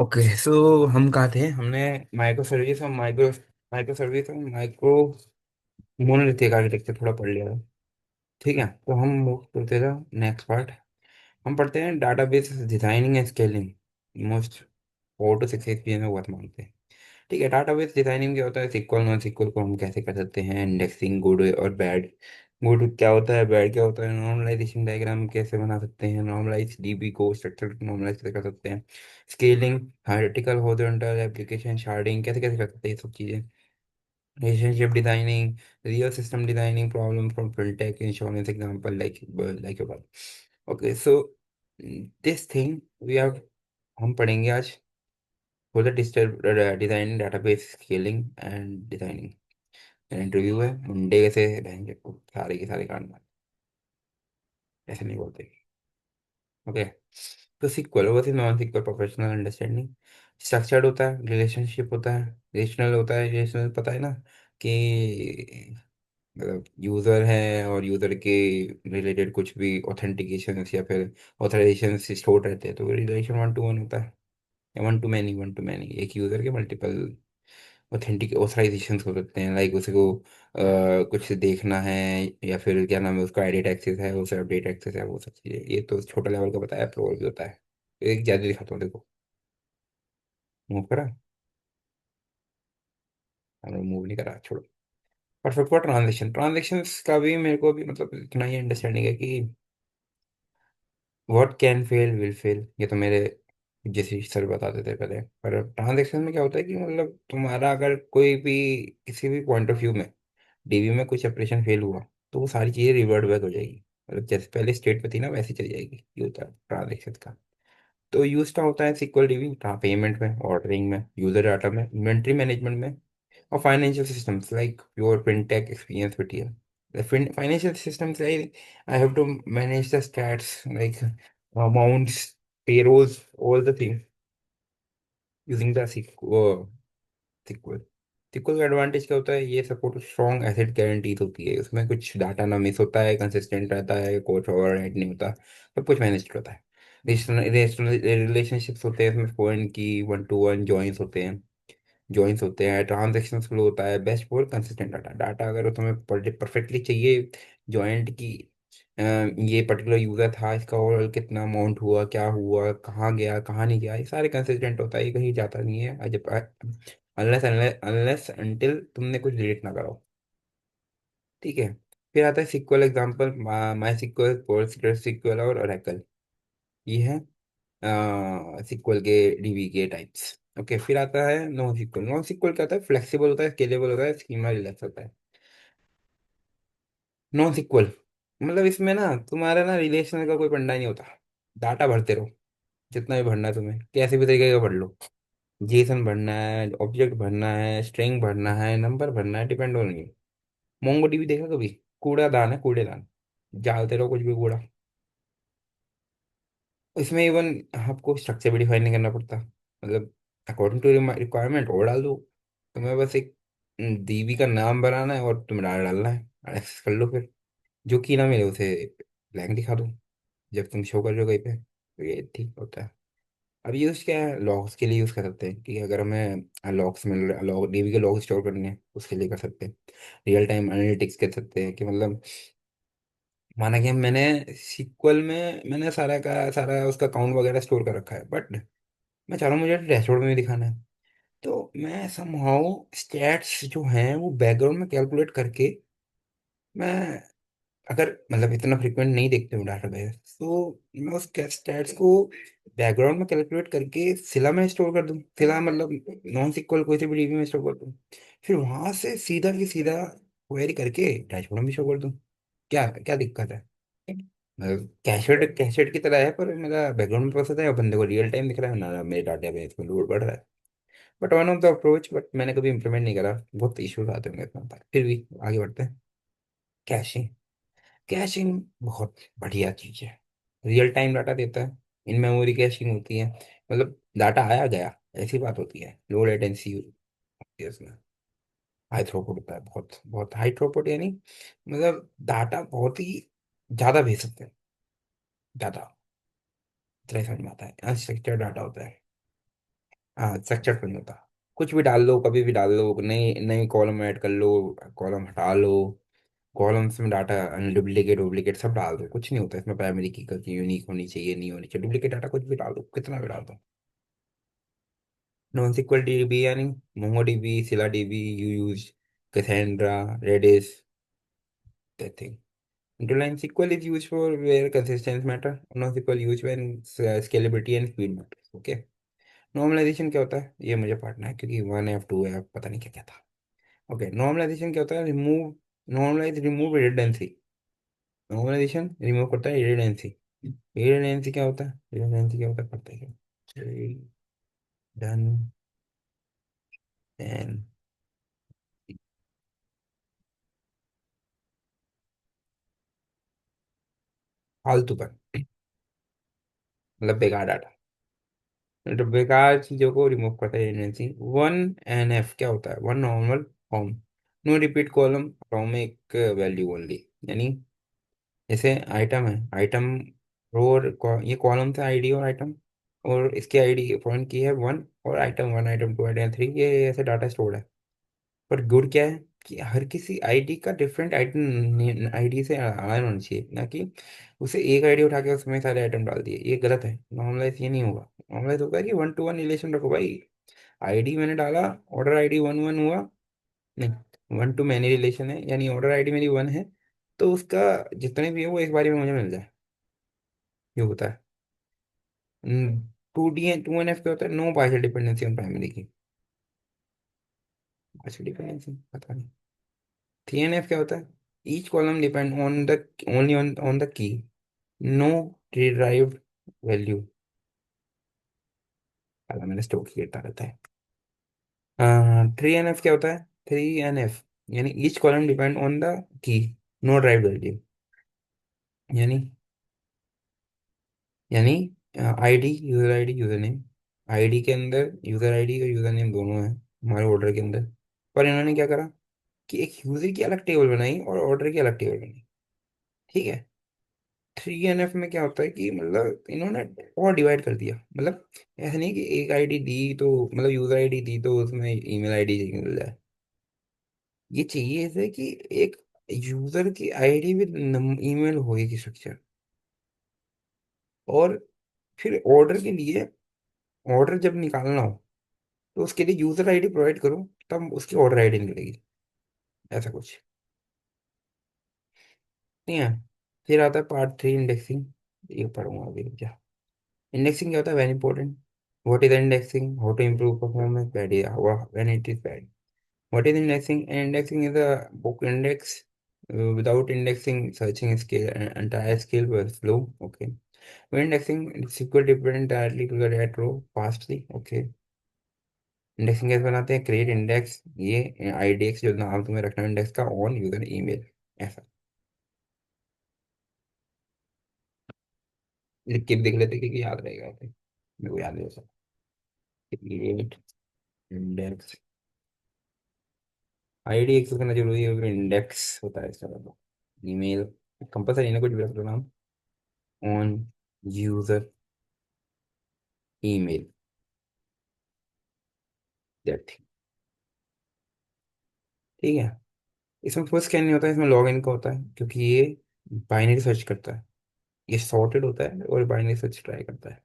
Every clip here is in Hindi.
ओके सो हम कहाँ थे? हमने माइक्रो सर्विस और माइक्रो मोनोलिथिक आर्किटेक्चर थोड़ा पढ़ लिया था। ठीक है, तो हम मूव करते थे। नेक्स्ट पार्ट हम पढ़ते हैं database designing and scaling. Most 4 to 6 experience में बहुत मांगते हैं। ठीक है, डाटाबेस डिजाइनिंग क्या होता है? सिक्वल नॉन सिक्वल को हम कैसे कर सकते हैं, इंडेक्सिंग गुड और बैड। गुड क्या होता है, बैड क्या होता है, नॉर्मलाइजेशन डायग्राम कैसे बना सकते हैं, नॉर्मलाइज डीबी को स्ट्रक्चर नॉर्मलाइज कैसे कर सकते हैं, scaling vertical horizontal application sharding कैसे कैसे कर सकते हैं, ये सब चीज़ें। Relationship designing, real system designing, problem from fintech insurance example like your बात। Okay so this thing we have हम पढ़ेंगे आज। For the designing database scaling and designing. Interview है मंडे से रहेंगे, सारे के सारे कांड ऐसे नहीं बोलते। ओके, तो सिक्वल वैसे non SQL professional understanding. Structured होता है, रिलेशनशिप होता है, रिलेशनल होता है। रिलेशनल पता है ना कि मतलब यूजर है और यूजर के रिलेटेड कुछ भी ऑथेंटिकेशन या फिर ऑथराइजेशन स्टोर रहते हैं, तो रिलेशन 1 to 1 होता है। या 1 to many, 1 to many, एक यूजर के मल्टीपल ऑथेंटिक ऑथराइजेशन हो सकते हैं। लाइक उसे को कुछ देखना है या फिर क्या नाम है उसका एडिट एक्सेस है, उसे अपडेट एक्सेस है, वो सब चीज़ें। ये तो छोटा लेवल का बताया, अप्रूवल भी होता है। एक ज़्यादा दिखाता हूँ, देखो। मूव करा? हमने मूव नहीं करा, छोड़ो। परफेक्ट फॉर ट्रांजेक्शन, ट्रांजेक्शन्स का भी मेरे को भी मतलब इतना ही अंडरस्टैंडिंग है कि what can fail will fail. ये तो मेरे जैसे सर बताते थे पहले। पर ट्रांजेक्शन में क्या होता है कि मतलब तुम्हारा अगर कोई भी किसी भी पॉइंट ऑफ व्यू में डीबी में कुछ ऑपरेशन फेल हुआ, तो वो सारी चीज़ें रिवर्ट बैक हो जाएगी। मतलब जैसे पहले स्टेट पे थी ना, वैसे चली जाएगी। ये होता है ट्रांजेक्शन का। तो यूज का होता है सिक्वल डीबी पेमेंट में, ऑर्डरिंग में, यूजर डाटा में, इन्वेंट्री मैनेजमेंट में, और financial systems like pure fintech experience with you. The financial systems, I have to manage the stats like amounts, payrolls, all the things using the SQL। SQL का एडवांटेज क्या होता है? ये सपोर्ट स्ट्रॉन्ग एसेट गारंटीज होती है, उसमें कुछ डाटा ना मिस होता है, कंसिस्टेंट रहता है, कुछ ओवरराइट नहीं होता, सब कुछ मैनेज होता है। रिलेशनशिप्स होते हैं इसमें, फॉरेन की 1 to 1 जॉइंस होते हैं। ट्रांजेक्शन फ्लो होता है, best for consistent data. Data अगर तुम्हें परफेक्टली चाहिए जॉइंट की, ये पर्टिकुलर यूजर था, इसका ओवरऑल कितना अमाउंट हुआ, क्या हुआ, कहाँ गया, कहाँ नहीं गया, ये सारे कंसिस्टेंट होता है, ये कहीं जाता नहीं है जब अनलेस अनलेस अनटिल तुमने कुछ डिलीट ना करो। ठीक है, फिर आता है सिक्वल एग्जांपल, माई सिक्वल, पोस्टग्रेस सिक्वल और ओरेकल। ये है सिक्वल के डीबी के टाइप्स। ओके, फिर आता है नॉन सिक्वल। नॉन सिक्वल क्या होता है? फ्लेक्सिबल होता है, स्केलेबल होता है, स्कीमा रिलैक्स होता है। नॉन सिक्वल मतलब इसमें ना तुम्हारा ना रिलेशनल का कोई पंडा नहीं होता। डाटा भरते रहो, जितना भी भरना है तुम्हें, कैसे भी तरीके का भर लो। जेसन भरना है, ऑब्जेक्ट भरना है, स्ट्रिंग भरना है, नंबर भरना है, depend on you. Mongo dB देखा कभी? कूड़ादान है, कूड़ेदान। डालते रहो कुछ भी कूड़ा। इसमें इवन आपको स्ट्रक्चर भी डिफाइन नहीं करना पड़ता। मतलब अकॉर्डिंग टू रिक्वायरमेंट और डाल दो। तुम्हें बस एक दीवी का नाम बनाना है और तुम्हें डालना है, एक्सेस कर लो। फिर जो की ना मिले उसे ब्लैंक दिखा दो जब तुम शो कर रहे हो कहीं पे, तो ये ठीक होता है। अब यूज क्या है? लॉग्स के लिए यूज कर सकते हैं कि अगर हमें लॉग्स मिल रहे, लॉग डीबी के लॉग स्टोर करने हैं, उसके लिए कर सकते हैं। रियल टाइम एनालिटिक्स कर सकते हैं कि मतलब माना कि मैंने सीक्वल में मैंने सारा का सारा उसका अकाउंट वगैरह स्टोर कर रखा है, बट मैं चाह रहा हूँ मुझे डैशबोर्ड में भी दिखाना है। तो मैं समहाउ स्टैट्स जो हैं वो बैकग्राउंड में कैलकुलेट करके, मैं अगर मतलब इतना फ्रिक्वेंट नहीं देखते हूँ डाटाबेस, तो मैं उस स्टैट्स को बैकग्राउंड में कैलकुलेट करके सिला में स्टोर कर दूँ। सिला मतलब नॉन सिक्वल कोई से भी डीबी में स्टोर कर दूँ। फिर वहां से सीधा की सीधा क्वेरी करके डैशबोर्ड में शो कर दूँ। क्या क्या दिक्कत है? कैशेड कैशेड की तरह है, पर मेरा बैकग्राउंड में प्रोसेस है और बंदे को रियल टाइम दिख रहा है ना, मेरे डाटाबेस में लोड बढ़ रहा है। But one of the approach, but मैंने कभी इम्प्लीमेंट नहीं करा, बहुत इश्यूज आते होंगे इतना पर फिर भी आगे बढ़ते हैं। कैशिंग, कैशिंग बहुत बढ़िया चीज है। रियल टाइम डाटा देता है। इन मेमोरी कैशिंग होती है, मतलब डाटा आया गया, ऐसी बात होती है। लो लेटेंसी होती है इसमें। हाई थ्रूपुट होता है, बहुत बहुत हाई थ्रूपुट, यानी मतलब डाटा बहुत ही ज्यादा भेज सकते हैं। ज्यादा, इतना ही समझ में आता है। अनस्ट्रक्चर्ड डाटा होता है। हाँ, स्ट्रक्चर नहीं होता। कुछ भी डाल लो, कभी भी डाल लो, नई नई कॉलम ऐड कर लो, कॉलम हटा लो, कॉलम्स में डाटा डुप्लीकेट डुप्लीकेट सब डाल दो, कुछ नहीं होता इसमें। प्राइमरी की यूनिक होनी चाहिए, नहीं होनी चाहिए, डुप्लीकेट डाटा कुछ भी डाल दो, कितना भी डाल दो। नॉन सिक्वल डीबी यानी Mongo DB, Scylla DB, you use Cassandra, Redis, that thing. Interline SQL is used for where consistency matter. NoSQL used when scalability and speed matters. Okay. Normalization क्या होता है, ये मुझे पढ़ना है क्योंकि 1F 2 है, पता नहीं क्या क्या था। ओके, नॉर्मलाइजेशन क्या होता है, remove, normalize remove redundancy. Normalization remove करता है रिडंडेंसी। रिडंडेंसी क्या होता है, रिडंडेंसी क्या होता है पढ़ते हैं। डन एंड फालतूपन, मतलब बेकार डाटा, मतलब बेकार चीजों को रिमूव करता है रिडंडेंसी। 1NF क्या होता है, one normal form, no repeat column from एक वैल्यू ओनली। यानी जैसे आइटम है, आइटम रो और ये कॉलम था, आईडी और आइटम, और इसकी आईडी फॉरेन की है 1, और आइटम 1, आइटम 2, आइटम 3, ये ऐसे डाटा स्टोर्ड है। पर गुड क्या है कि हर किसी आईडी का डिफरेंट आइटम आईडी से आना होना चाहिए, ना कि उसे एक आईडी उठा के उसमें सारे आइटम डाल दिए, ये गलत है। नॉर्मलाइज ये नहीं होगा। नॉर्मलाइज होगा कि 1 to 1 रिलेशन रखो भाई। आईडी मैंने डाला, ऑर्डर आईडी 1 1 हुआ, नहीं 1 to many रिलेशन है, यानी ऑर्डर आईडी मेरी 1 है, तो उसका जितने भी है वो एक बारी में मुझे मिल जाए, ये होता है। 2D 2NF क्या होता है, no partial dependency on primary key. Partial dependency पता नहीं। 3NF क्या होता है, each column depend on the only on the key, no derived value. पहला मैंने स्टोर किया रहता है। 3NF क्या होता है, 3NF यानी each column depend on the key, no drive value. यानी यानी ID, user ID, user name, ID के अंदर यूजर आईडी और यूजर नेम दोनों है हमारे ऑर्डर के अंदर। पर इन्होंने क्या करा कि एक यूजर की अलग टेबल बनाई और ऑर्डर की अलग टेबल बनाई। ठीक है। 3NF में क्या होता है कि मतलब इन्होंने और डिवाइड कर दिया, मतलब ऐसा नहीं कि एक आईडी दी तो, मतलब यूजर आईडी दी तो उसमें ईमेल आईडी मिल जाए। ये चाहिए इसे कि एक यूजर की आईडी विद ईमेल होगी स्ट्रक्चर। और फिर ऑर्डर के लिए, ऑर्डर जब निकालना हो तो उसके लिए यूजर आईडी प्रोवाइड करो, तब उसकी ऑर्डर आईडी निकलेगी, ऐसा कुछ नहीं है। फिर आता है पार्ट 3, इंडेक्सिंग। ये पढ़ूंगा अभी क्या। इंडेक्सिंग क्या होता है, very important. What is indexing, how to improve performance, bad when it is bad. What is indexing, indexing is a book index. Without indexing, searching skill entire skill will slow. Okay. When indexing, SQL depend entirely to the that row fastly. Okay. Indexing कैसे बनाते हैं, क्रिएट इंडेक्स, ये IDX जो नाम तुम्हें रखना है इंडेक्स का, ऑन यूजर ईमेल, ऐसा लिख के भी देख लेते क्योंकि याद रहेगा ऐसे। मेरे को याद नहीं हो सकता। क्रिएट इंडेक्स, IDX करना जरूरी है, इंडेक्स होता है इसका मतलब ईमेल, कंपलसरी ना कुछ भी रख दो नाम, ऑन यूजर ईमेल, दैट। ठीक है। इसमें फर्स्ट स्कैन नहीं होता है, इसमें लॉग इन का होता है, क्योंकि ये बाइनरी सर्च करता है, ये सॉर्टेड होता है और बाइनरी सर्च ट्राई करता है।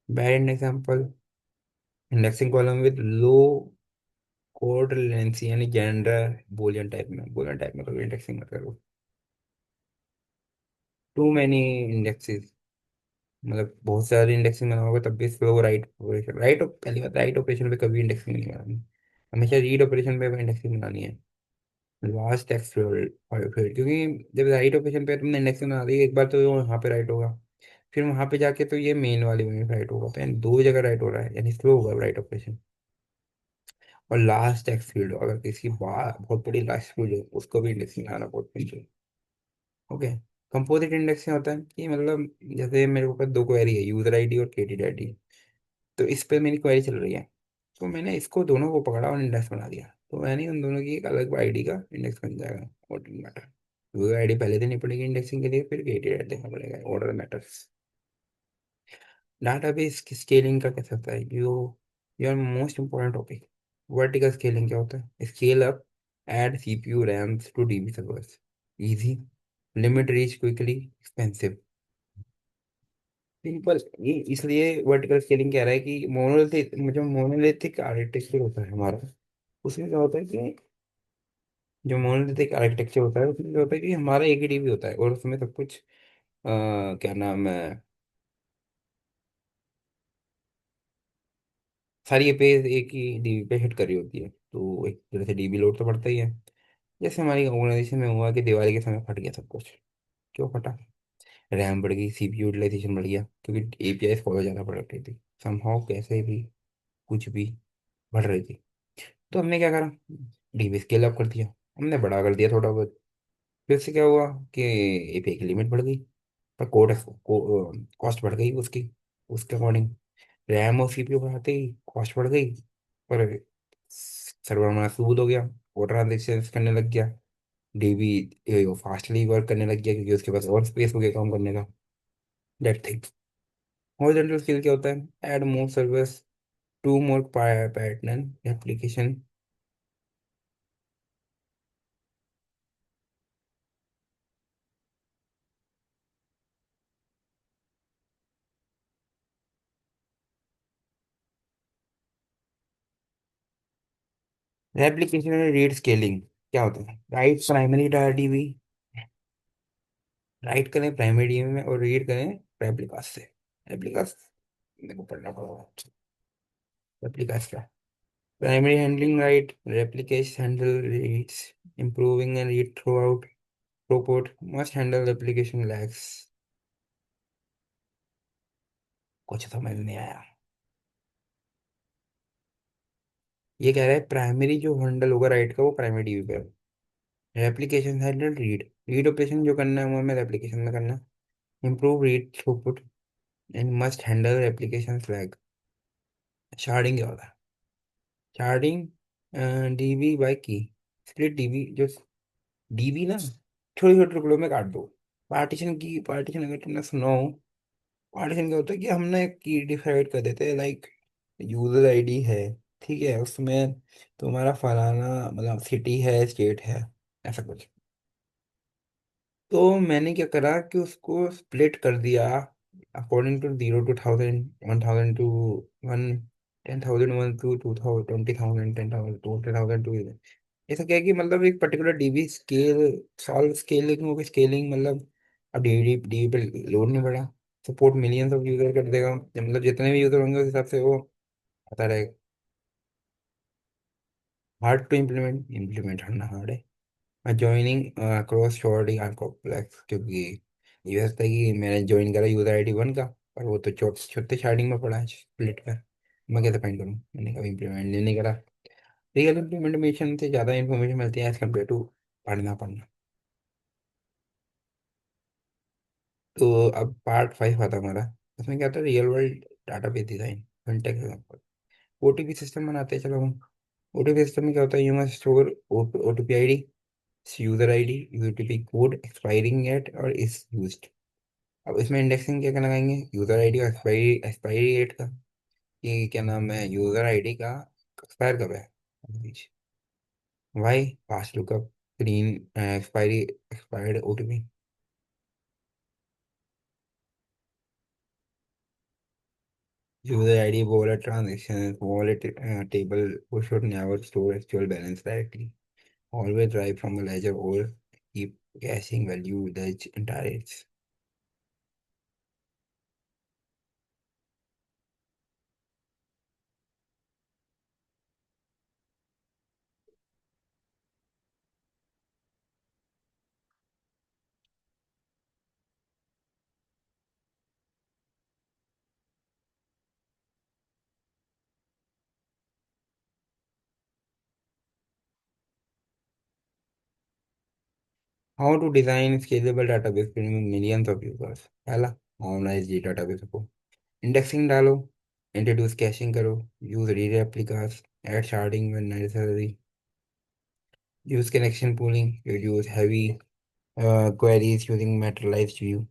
Bad example, indexing column with low code relevancy, यानी जेंडर बोलियन टाइप में, बोलियन टाइप में कभी इंडेक्सिंग मत करो। टू मैनी इंडेक्सेस, मतलब बहुत सारे इंडेक्सिंग बनाओगे तब भी स्लो राइट ऑपरेशन, राइट पहली बात, राइट ऑपरेशन पे कभी इंडेक्सिंग नहीं बनानी, हमेशा रीड ऑपरेशन पे इंडेक्सिंग बनानी है। लास्ट टेक्स्ट फील्ड, क्योंकि जब राइट ऑपरेशन पे तुमने इंडेक्सिंग बना दी एक बार तो वो वहाँ पे राइट होगा, फिर वहाँ पे जाके तो ये मेन वाली में राइट होगा, तो यानी दो जगह राइट हो रहा है, यानी स्लो होगा राइट ऑपरेशन। और लास्ट टेक्स्ट फील्ड, अगर किसी बात बहुत बड़ी लास्ट फील्ड है उसको भी इंडेक्सिंग लाना बहुत मुश्किल। ओके। कंपोजिट इंडेक्सिंग होता है कि मतलब जैसे मेरे पास दो क्वेरी है, यूजर आईडी और क्रेडिट आईडी, तो इस पे मेरी क्वेरी चल रही है, तो मैंने इसको दोनों को पकड़ा और इंडेक्स बना दिया, तो मैंने उन दोनों की एक अलग आईडी का इंडेक्स बन जाएगा। ऑर्डर मैटर, यूजर आईडी पहले देनी पड़ेगी इंडेक्सिंग के लिए, फिर क्रेडिट आईडी देना पड़ेगा, ऑर्डर मैटर्स। डाटाबेस की स्केलिंग का कैसे होता है, yo your most important topic. Vertical scaling क्या होता है? Scale up, add CPU RAMs to DB servers. Easy, limit reach quickly, expensive. Simple. ये इसलिए वर्टिकल स्केलिंग कह रहा है कि मोनोलिथिक, जो मोनोलिथिक आर्किटेक्चर होता है हमारा, उसमें क्या होता है कि जो मोनोलिथिक आर्किटेक्चर होता है उसमें क्या होता है कि हमारा एक ही डीबी होता है और उसमें सब कुछ क्या नाम है, सारी पेज एक ही डीबी पे हिट कर रही होती है, तो एक तरह से डीबी लोड तो बढ़ता ही है। जैसे हमारी ऑर्गेनाइजेशन में हुआ कि दिवाली के समय फट गया सब कुछ। क्यों फटा? रैम बढ़ गई, सीपीयू यूटिलाइजेशन बढ़ गया, क्योंकि एपीआई फॉलो ज़्यादा बढ़ रही थी, समहाउ कैसे भी, कुछ भी बढ़ रही थी। तो हमने क्या करा, डीबी स्केल अप कर दिया, हमने बड़ा कर दिया थोड़ा बहुत। फिर से क्या हुआ कि एपीआई की लिमिट बढ़ गई, पर कोड कॉस्ट बढ़ गई उसकी, उसके अकॉर्डिंग। रैम और सीपीयू बढ़ाते ही कॉस्ट बढ़ गई, पर सर्वर हमारा स्मूथ हो गया, वो ट्रांजेक्शन करने लग गया, डीबी फास्टली वर्क करने लग गया क्योंकि उसके पास और स्पेस हो गया काम करने का। That thing. हॉरिजॉन्टल स्केल क्या होता है? Add more service, to more pattern application. Replication and read scaling क्या होता है? Write primary data DB, write करें प्राइमरी डीबी में और रीड करें रेप्लिकास से। रेप्लिकास मेरे को पढ़ना पड़ेगा। रेप्लिकास क्या? Primary handling right, replication handle reads, improving and read throughout throughput, must handle replication lags। कुछ समझ नहीं आया। ये कह रहा है प्राइमरी जो हैंडल होगा राइट का वो प्राइमरी डीबी पे, replication handle read, read operation जो करना है वो हमें रेप्लिकेशन में करना है। Improve read throughput and must handle replication flag. Sharding क्या होता है? शार्डिंग, डीबी बाय की, स्प्लिट डीबी, जो डीबी ना छोटे छोटे टुकड़ों में काट दो। पार्टीशन की, पार्टीशन अगर तुमने सुना हो, पार्टीशन क्या होता है कि हमने एक की डिसाइड कर देते हैं, लाइक यूजर आईडी है, ठीक है, उसमें तुम्हारा फलाना मतलब सिटी है, स्टेट है, ऐसा कुछ। तो मैंने क्या करा कि उसको स्प्लिट कर दिया according to 0 to 1000, 1000 to 1, 10,000 1 to 2000, 20,000 10,000 20,000 to. ऐसा क्या है कि मतलब एक particular dB scale, solve scaling हो गई, स्केलिंग मतलब अब डीबी डीबी पे लोड नहीं बढ़ा, सपोर्ट मिलियंस ऑफ यूजर कर देगा, मतलब जितने भी यूजर होंगे उस हिसाब से वो आता रहेगा। हार्ड टू इम्प्लीमेंट, इम्प्लीमेंट करना हार्ड है। Joining cross sharding are complex, क्योंकि ये होता है कि मैंने ज्वाइन करा यूजर आईडी 1 का, पर वो तो छोटे शार्टिंग में पड़ा है स्प्लिट का, मैं कैसे फाइंड करूँ? मैंने कभी इम्प्लीमेंट नहीं करा। रियल इम्प्लीमेंटेशन से ज़्यादा इन्फॉर्मेशन मिलती है एज कम्पेयर टू पढ़ना। तो अब पार्ट 5 आता है हमारा। उसमें क्या होता है? Real world database design, context example. OTP system बनाते हैं, चलो हम। ओटीपी सिस्टम में क्या होता है? You must store OTP ID, user ID, OTP code expiring at और इज यूज्ड। अब इसमें इंडेक्सिंग क्या क्या लगाएंगे? यूजर आईडी का एक्सपायरी एक्सपायरी डेट का, कि क्या नाम है, यूजर आईडी का एक्सपायर कब है, why fast lookup, green expiry, expired OTP. User ID, wallet transactions, wallet table, who should never store actual balance directly. Always drive from a ledger or keep caching value ledge entire. How to design scalable database between millions of users? पहला, normalize ये database को। Indexing डालो, introduce caching करो, use replicas, add sharding when necessary, use connection pooling, reduce heavy queries using materialized view.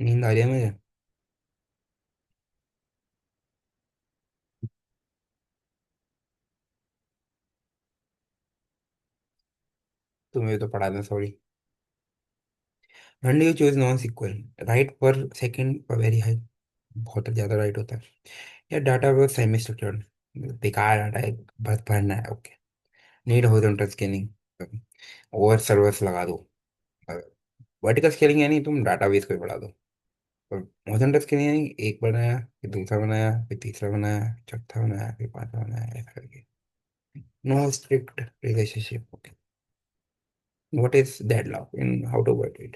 नींद आ रही है मुझे। तुम्हें तो पढ़ा दें, sorry. when do you choose non SQL? Write per second पर वेरी हाई। बहुत ज्यादा राइट होता है। या डाटा वो सेमी स्ट्रक्चर्ड, बेकार डाटा है, बस भरना है, ओके। नीड हॉरिजॉन्टल स्कैनिंग, और सर्वर्स लगा दो। वर्टिकल स्केलिंग यानी तुम डाटाबेस को ही बढ़ा दो। और हॉरिजॉन्टल स्केलिंग यानी एक बनाया, फिर दूसरा बनाया, फिर तीसरा बनाया, चौथा बनाया, फिर पांचवा बनाया, ऐसा करके। No strict relationship, okay. What is deadlock and how to avoid it?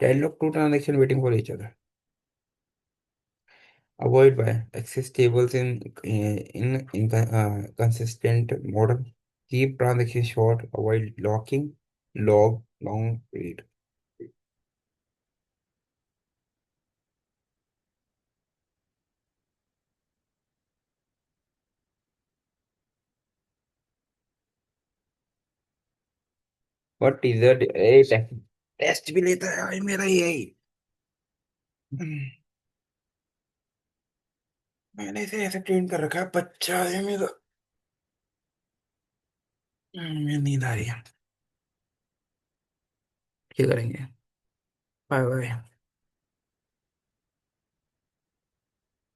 Deadlock, two transaction waiting for each other. Avoid by access tables in consistent model. Keep transaction short. Avoid locking. Log long read. What is that? Test भी लेता है भाई मेरा यही। मैंने इसे ऐसे ट्रेन कर रखा है, बच्चा है मेरा। मैं नींद आ रही है। क्या करेंगे? Bye bye.